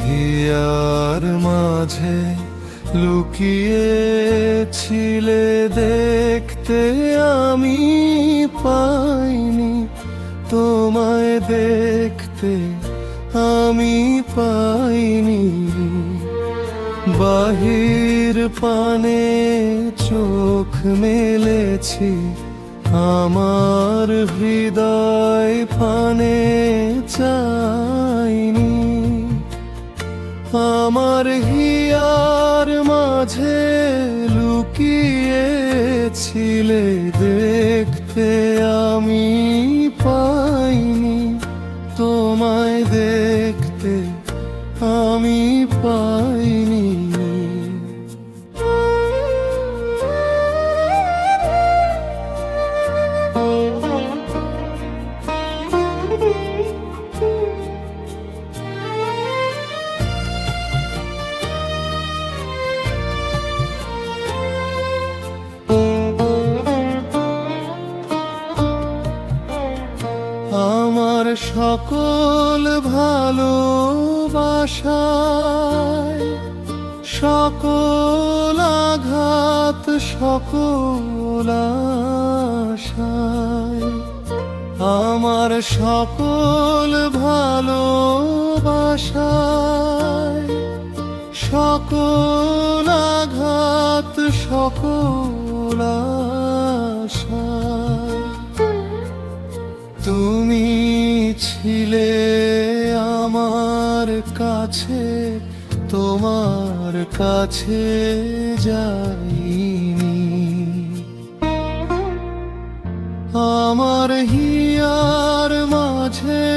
Here মাঝে লুকিয়েছিলে দেখতে আমি পাইনি, তোমায় দেখতে আমি পাইনি। বাহির পানে চোখ মেলেছি, আমার হৃদয় পানে চাইনি। আমার হিয়ার মাঝে লুকিয়েছিলে দেখতে আমি পাইনি, তোমায় দেখতে আমি পাইনি। আমার সকল ভালোবাসায়, সকল আঘাত, সকল আশায়, আমার সকল ভালোবাসায়, সকল আঘাত, সকল আশায় তুমি ছিলে আমার কাছে, তোমার কাছে যাইনি। আমার হিয়ার মাঝে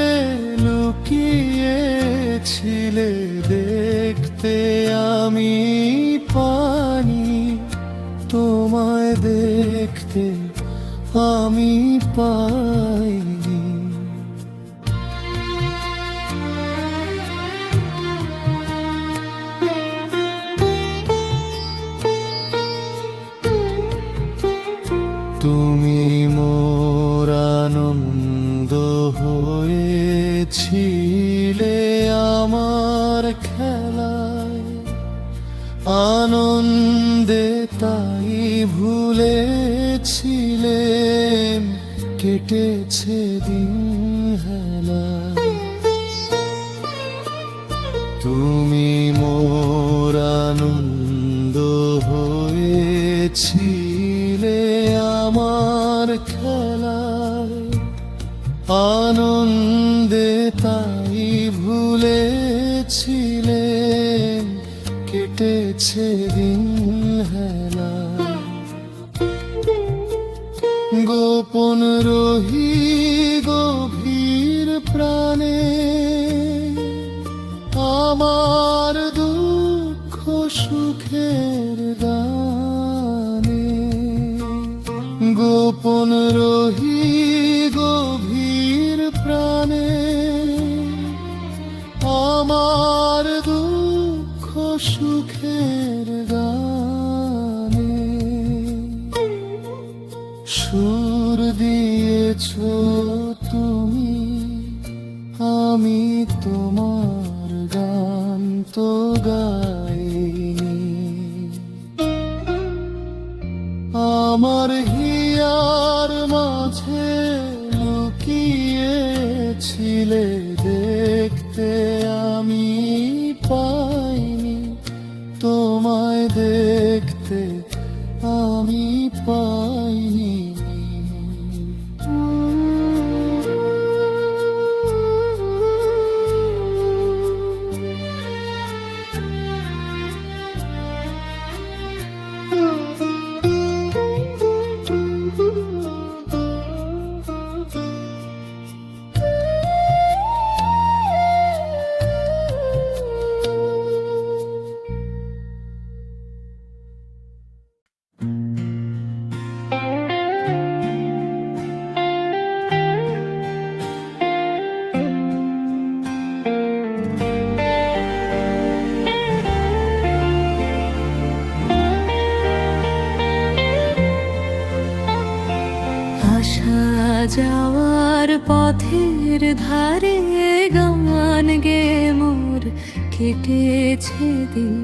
লুকিয়েছিলে দেখতে আমি পাইনি, তোমায় দেখতে আমি পাইনি। তুমি মোর আনন্দ হয়েছিলে আমার খেলায়, আনন্দে তাই ভুলেছিলেন কেটেছে দিন হেলায়। তুমি মোর আনন্দ হয়েছিলে আমার খেলায়, আনন্দে তাই ভুলেছিলেন কেটেছে দিন হেলায়। গোপন রহি গভীর প্রাণে, আমার দুঃখ সুখের গানে। গোপন রহি গভীর প্রাণে, আমার দুঃখ সুখের গানে। সুর দিয়েছ তুমি, আমি তোমার গান তো গাইনি। আমার হিয়ার মাঝে লুকিয়েছিলে দেখতে আমি পাইনি, তোমায় দেখতে আমি পাইনি। যাওয়ার পথের ধারে গান গে মোর কেটেছে দিন।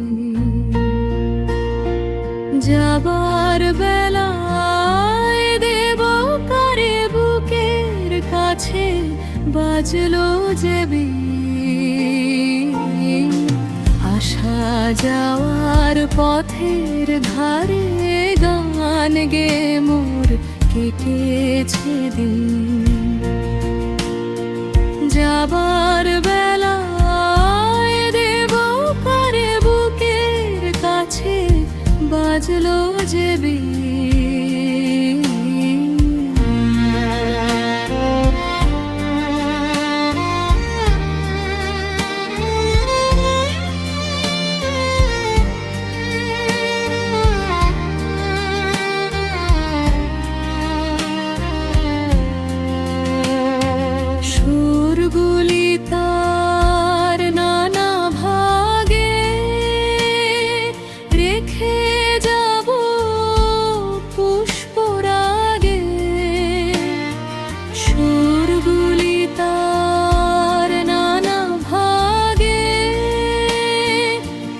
যাবার বেলায় দেব কারে বুকের কাছে বাজলো যে বিন। আসা যাওয়ার পথের ধারে গান গে মোর কেটেছে দিন। যাবার বেলায় দেব কারে বুকের কাছে বাজলো যে বিন। সুরগুলি তার নানা ভাগে রেখে যাব পুষ্পরাগে। সুরগুলি তার নানা ভাগে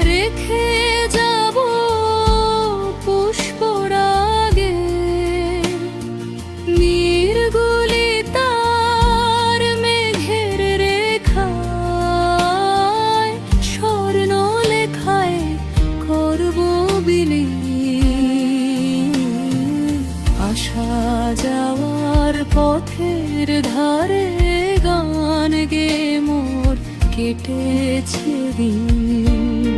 রেখে যাব পুষ্পরাগে। নীরগুলি তার মেঘের রেখায় স্বর্ণ লেখায় করব বিলীন। আসা যাওয়ার পথের ধারে গান গে মোর কেটেছে দিন।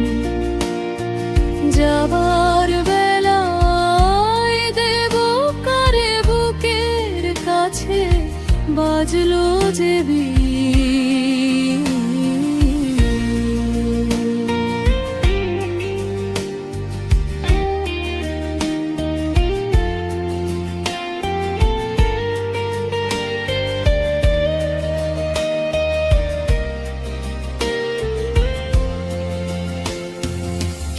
যাবার বেলায় দেব কারে বুকের কাছে বাজলো যে বিন।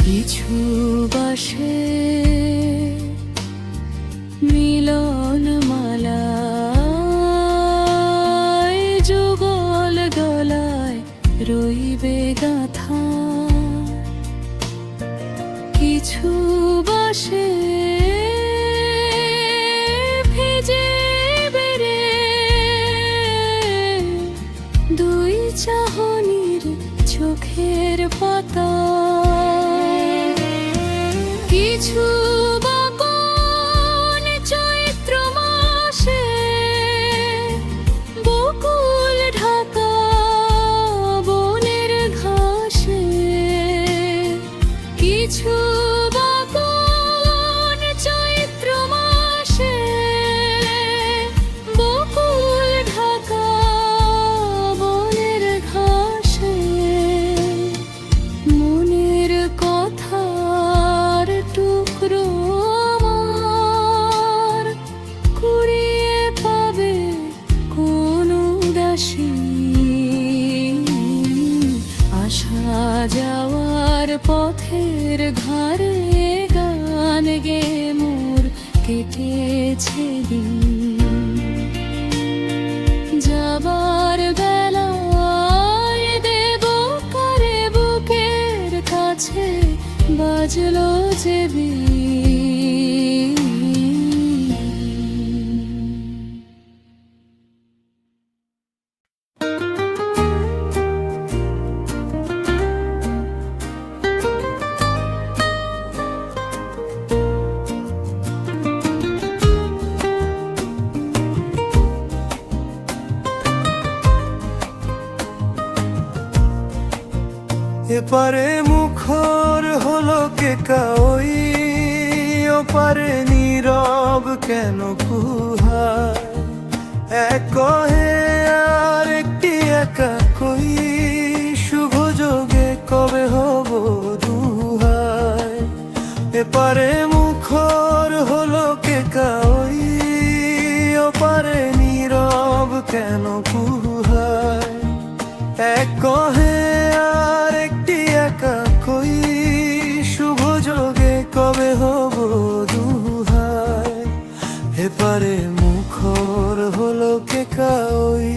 কিছু বাসে মিলন মালায় যুগল গলায় রইবে গাথা। কিছু বাসে ভিজে বেড়ে দুই চাহনির চোখের পাতা। কিছু বা কোন চৈত্র মাসে বকুল ঢাকা বনের ঘাসে। কিছু বা কোন চৈত্র মাসে বকুল ঢাকা বনের ঘাসে। মনের কথার টুকরো আমার কুড়িয়ে পাবে কোন উদাসী। আসা যাওয়ার পথের ধারে গান গে মোর কেটেছে দিন। যাবার বেলায় দেব কারে বুকের কাছে বাজলো যে বিন। এপারে মুখর হলো কে কাওই, ওপারে নীরব কেন কুহায়। এক কহে আর একটি একা কই, শুভ যোগে কবে হব দুহায়। এপারে মুখর হলো কে কাওই, ওপারে নীরব কেন কুহায়। এক কহে আর একটি একা কই, শুভ যোগে কবে হব দুহায়। এপারে মুখর হলো কে কাওই,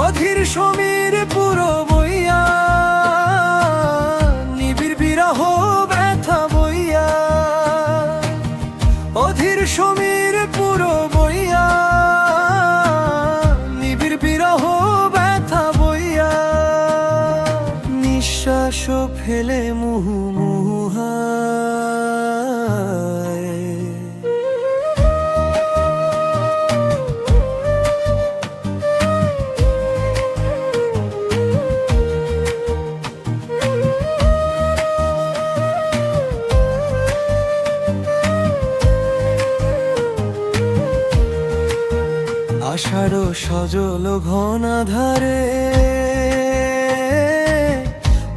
অধীর সমীর পুরো বইয়া অধীর সমীর পুরো বইয়া, নিবিড় বিরহ ব্যথা বইয়া, নিঃশ্বাস ফেলে মুহু মুহায়। আষাঢ় সজল ঘন ধারে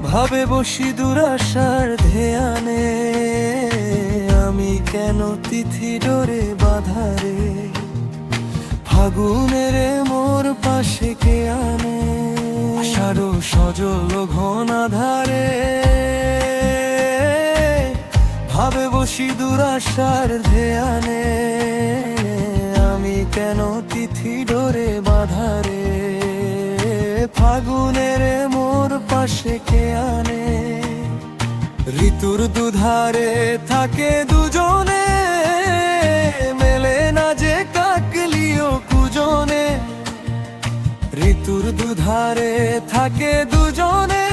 ভাবে বসি দুরাশার ধ্যানে, আমি কেন তিথি ডোরে বাধারে, ফাগুনের মোর পাশে কে আনে। আষাঢ় সজল ঘন ধারে ভাবে বসি দুরাশার ধ্যানে, আমি কেন তিথি ডোরে বাধারে, ফাগুনের মোর পাশে কে আনে। ঋতুর দুধারে থাকে দুজনে, মেলে না যে কাকলিও কুজনে। ঋতুর দুধারে থাকে দুজনে,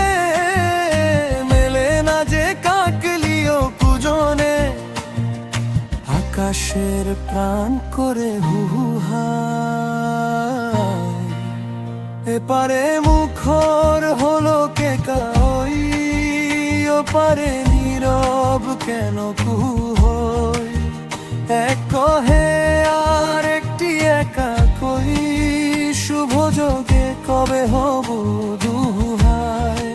মেলে না যে কাকলিও কুজনে। আকাশের প্রাণ করে হুহুহায়, এপারে মুখর হলো কে কাই, ওপারে নীরব কেন কুহই। এক কহে আর একটি একা কই, শুভ যোগে কবে হব দুহাই।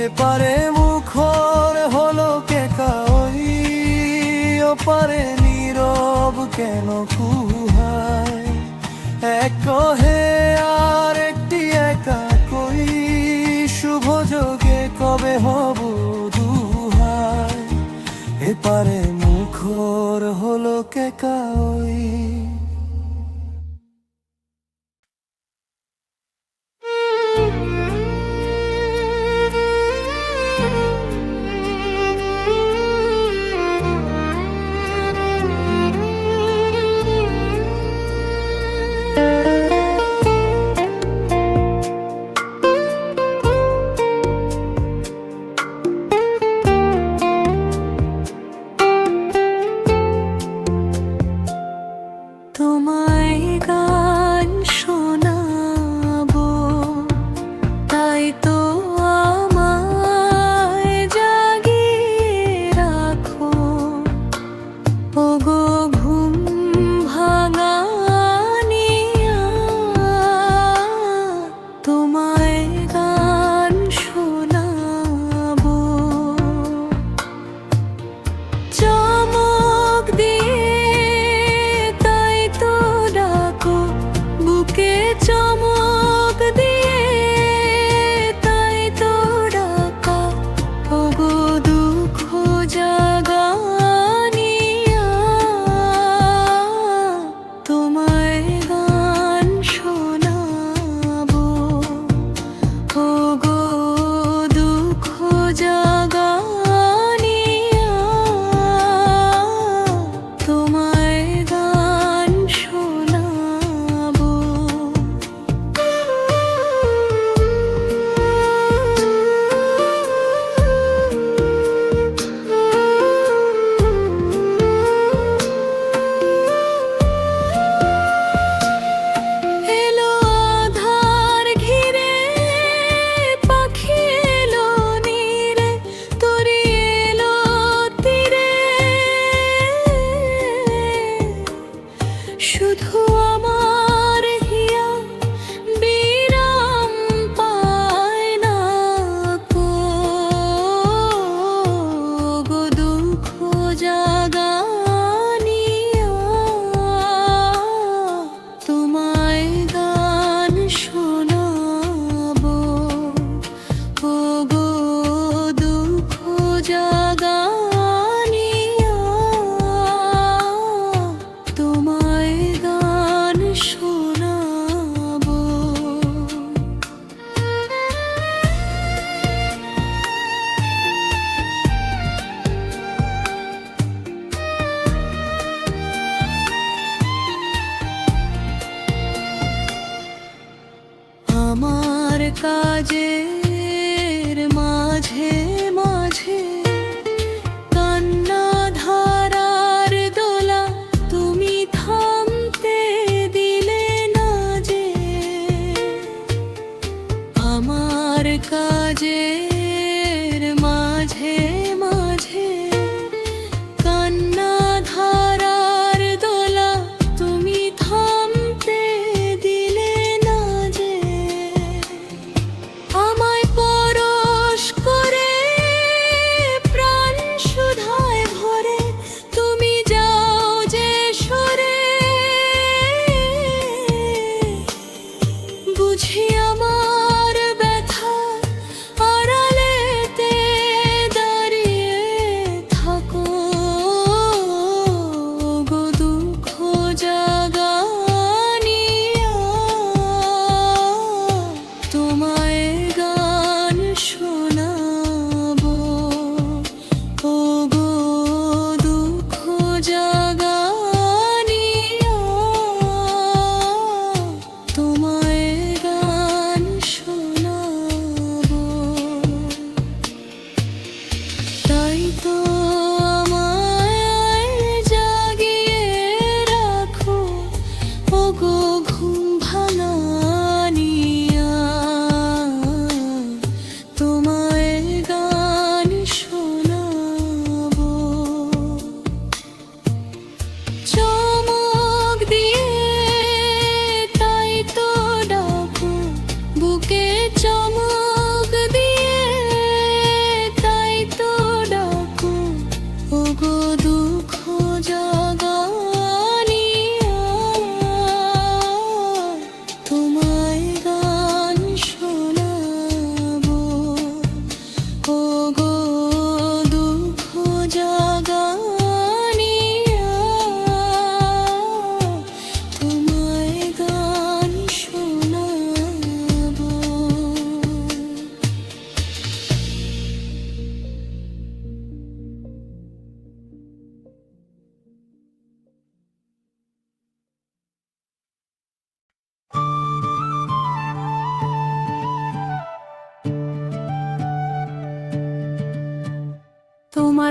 এপারে মুখর হলো কে কাই, ওপারে নীরব কেন কুহায়। এক কহে আর একটি একা কই, শুভ যোগে কবে হব দুহাই। এপারে মুখর হলো কে কাই। তোমায়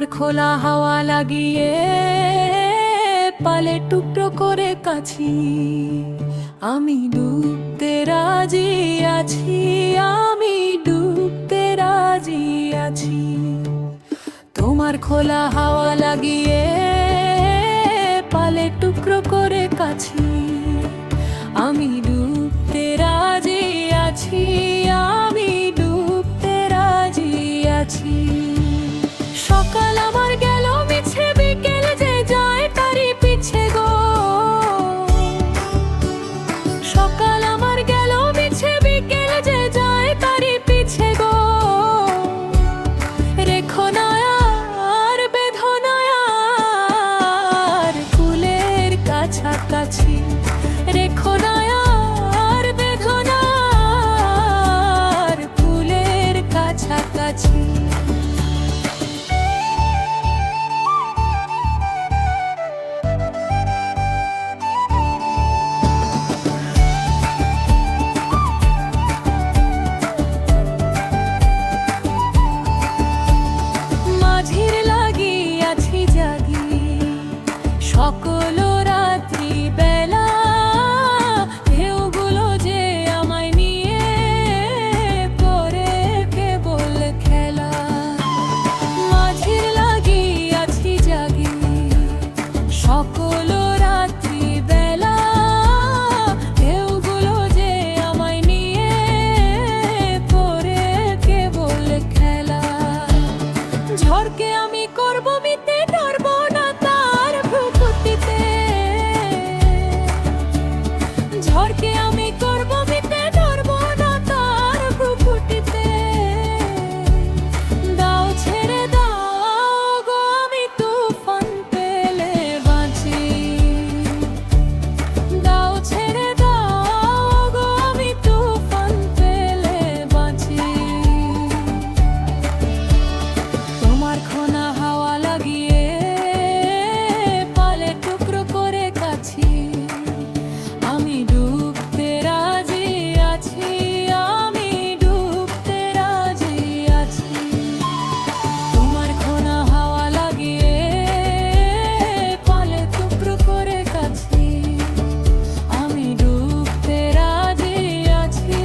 তোমার খোলা হাওয়া লাগিয়ে পালে টুকরো করে কাছি, আমি ডুবতে রাজি আছি, আমি ডুবতে রাজি আছি। তোমার খোলা হাওয়া লাগিয়ে পালে টুকরো করে কাছি, আমি ডুবতে রাজি আছি, আমি ডুবতে রাজি আছি। সকাল আমার গেল মিছে, বিকেল যে যায় তারি পিছে গো। সকাল আমার গেল মিছে, বিকেল যে যায় তারি পিছে গো। রেখো না আর বেদনায় আর কুলের কাছাকাছি, রেখো না আর বেদনায় আর কুলের কাছাকাছি। মাঝির লাগি আছি জাগি সকল রাত্রি বেলা, ঢেউগুলো যে আমায় নিয়ে করে কেবল খেলা। মাঝির লাগি আছি জাগি সকল রাত্রি বেলা, ঢেউগুলো যে আমায় নিয়ে করে কেবল খেলা। ঝড়কে আমি করব মিতে, ডরব না তার ভ্রুকুটিতে। ঝড়কে আমি করব মিতে, ডরব না তার ভ্রুকুটিতে। দাও ছেড়ে দাও গো, আমি তুফান পেলে বাঁচি। দাও ছেড়ে দাও গো, আমি তুফান পেলে বাঁচি। তোমার খোনা হাওয়া লাগিয়ে পালে টুকরো করে কাছি, আমি ডুবতে রাজি আছি, আমি ডুবতে রাজি আছি। তোমার খোনা হাওয়া লাগিয়ে পালে টুকরো করে কাছি, আমি ডুবতে রাজি আছি,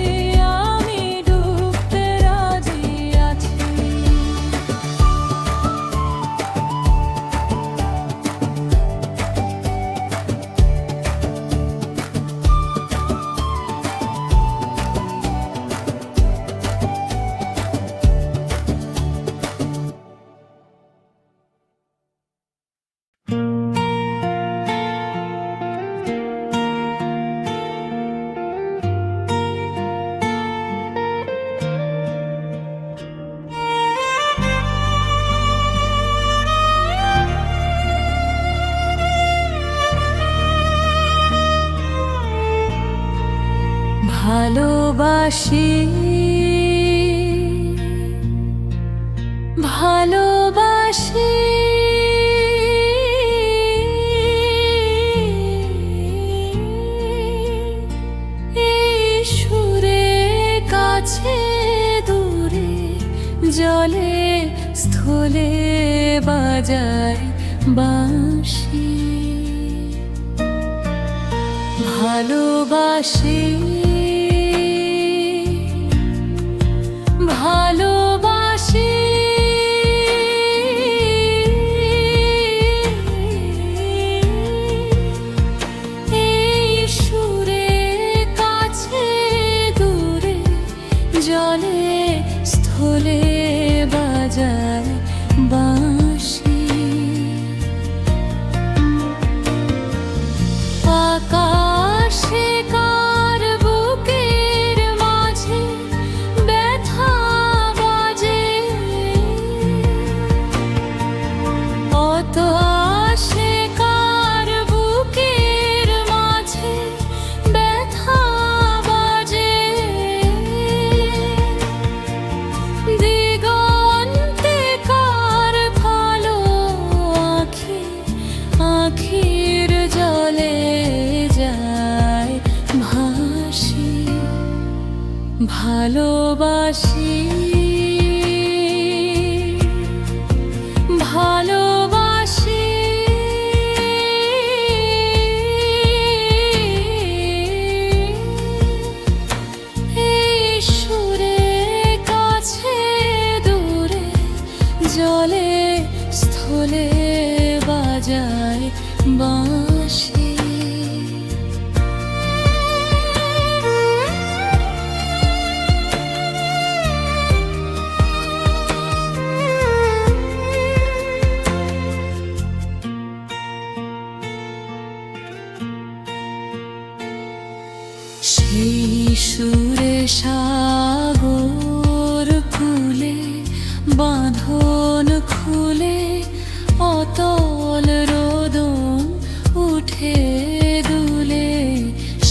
আমি ডুবতে রাজি আছি। ভালোবাসি ভালোবাসি এই সুরে কাছে দূরে জলে স্থলে বাজায় বাঁশি। ভালোবাসি ভালোবাসি এই সুরে কাছে দূরে জলে স্থলে বাজায় বাঁশি। আকাশে কার বুকের মাঝে ব্যথা বাজে, অত আসে কার বুকের মাঝে ব্যথা বাজে। দিগন্তে কার ভালো আঁখি আঁখির জলে যায় ভাসি। ভালোবাসি হাসি। সেই সুরে সাগর খুলে বাঁধন খুলে অতল রোদন উঠে দুলে।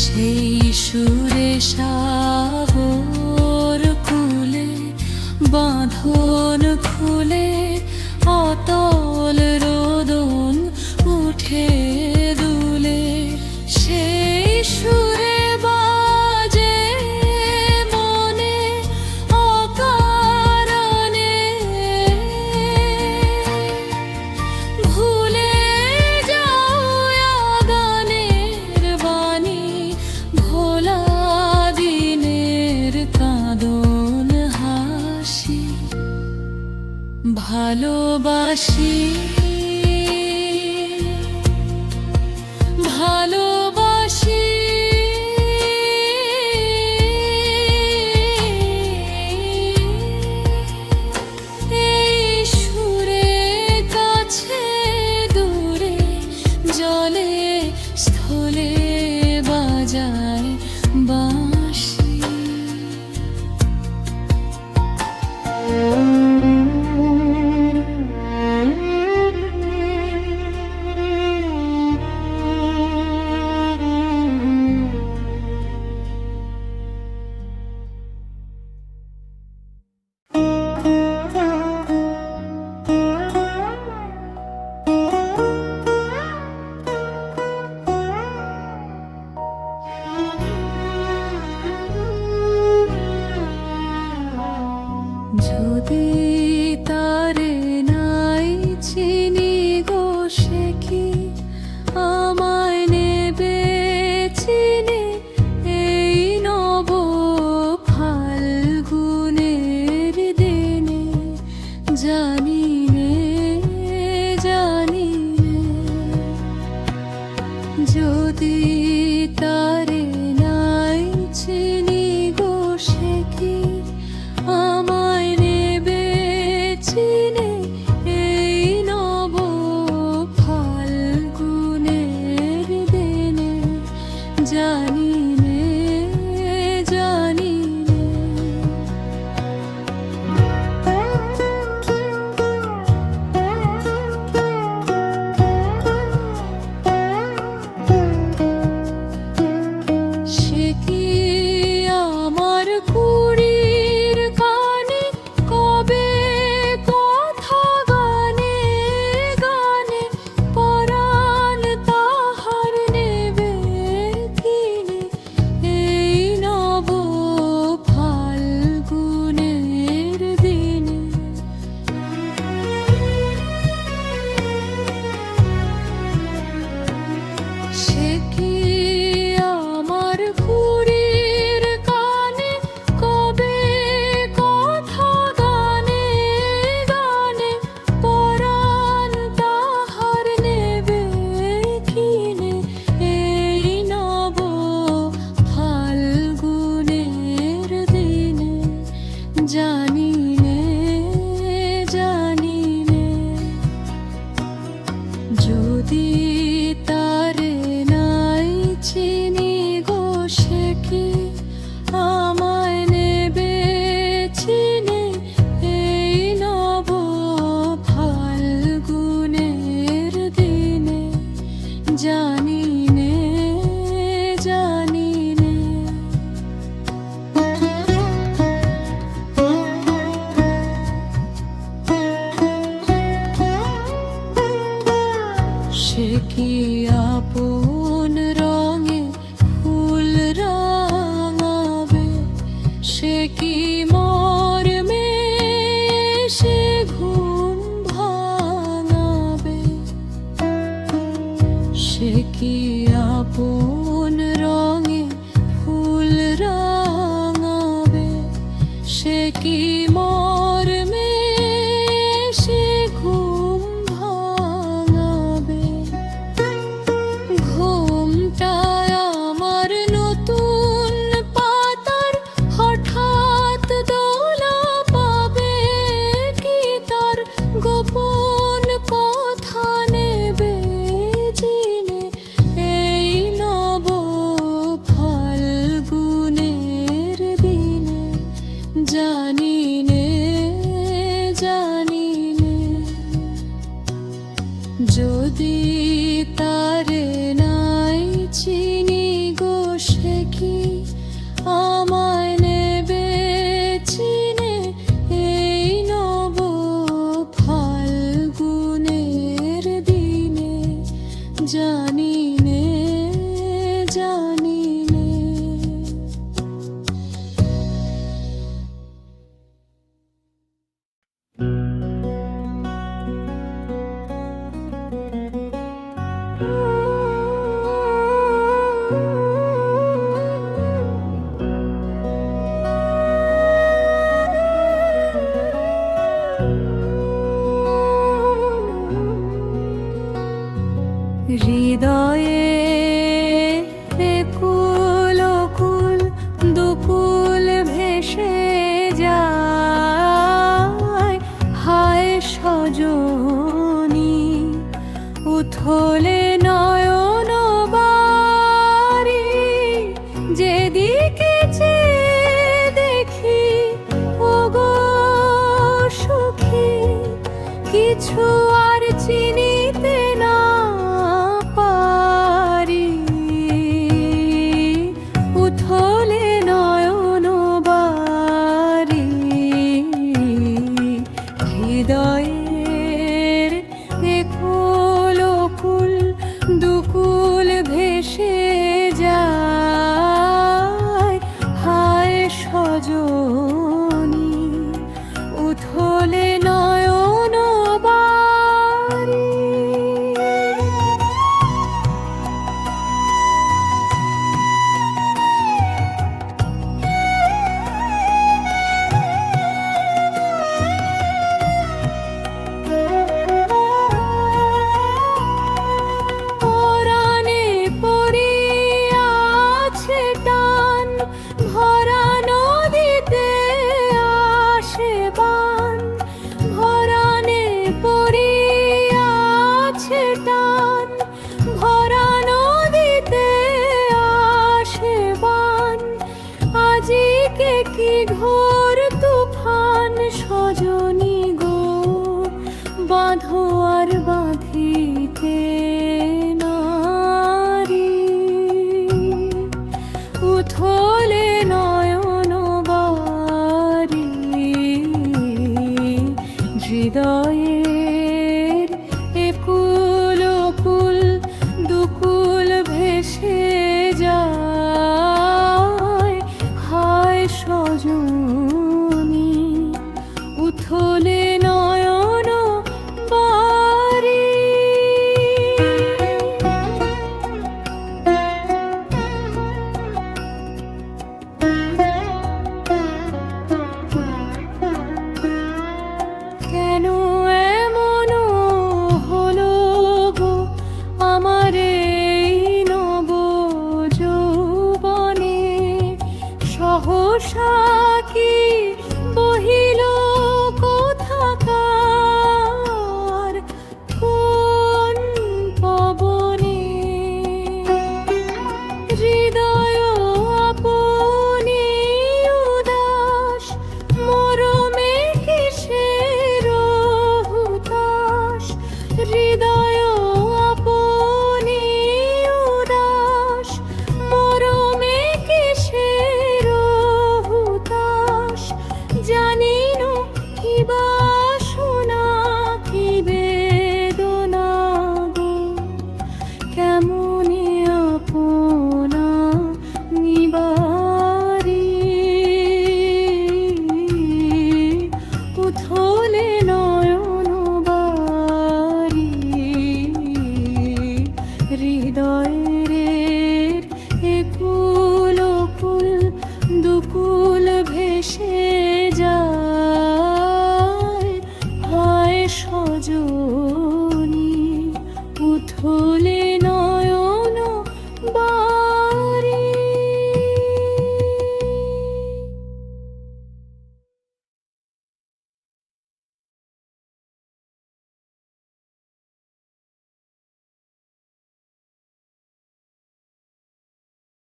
সেই সুরে সাগর খুলে বাঁধন খুলে অতল রোদন উঠে দুলে। সেই সুরে বাজে মনে অকারণে ভুলে যাও গানের বাণী ভোলা দিনের কাঁদন হাসি। ভালোবাসি ভালোবাসি এই সুরে কাছে দূরে জলে স্থলে বাজায় বাঁশি। যদি তারে নাই চিনি গো সে কি আমায় নেবে চিনে এই নব ফাল্গুনের দিনে। জানি রে জানি রে যদি তারে নাই চিনি গো সে কি আমায় নেবে চিনে এই নব ফাল্গুনের দিনে। জানি রে জানি রে সে কি আমার কুড়ির কানে কবে কথা গানে গানে পরাণ তাহার নেবে কিনে এই নব ফাল্গুনের দিনে। সে কি আমার কুড়ির কানে কবে কথা গানে গানে পরাণ তাহার নেবে কিনে এই নব ফাল্গুনের দিনে। জানি রে জানি রে যদি তারে নাই চিনি গো সে কি আমায় নেবে চিনে এই নব ফাল্গুনের দিনে। জানি রে জানি রে সে কি আপন রঙে ফুল রাঙাবে। সে কি মর্মে সে ঘুম ভাঙাবে। সে কি আপন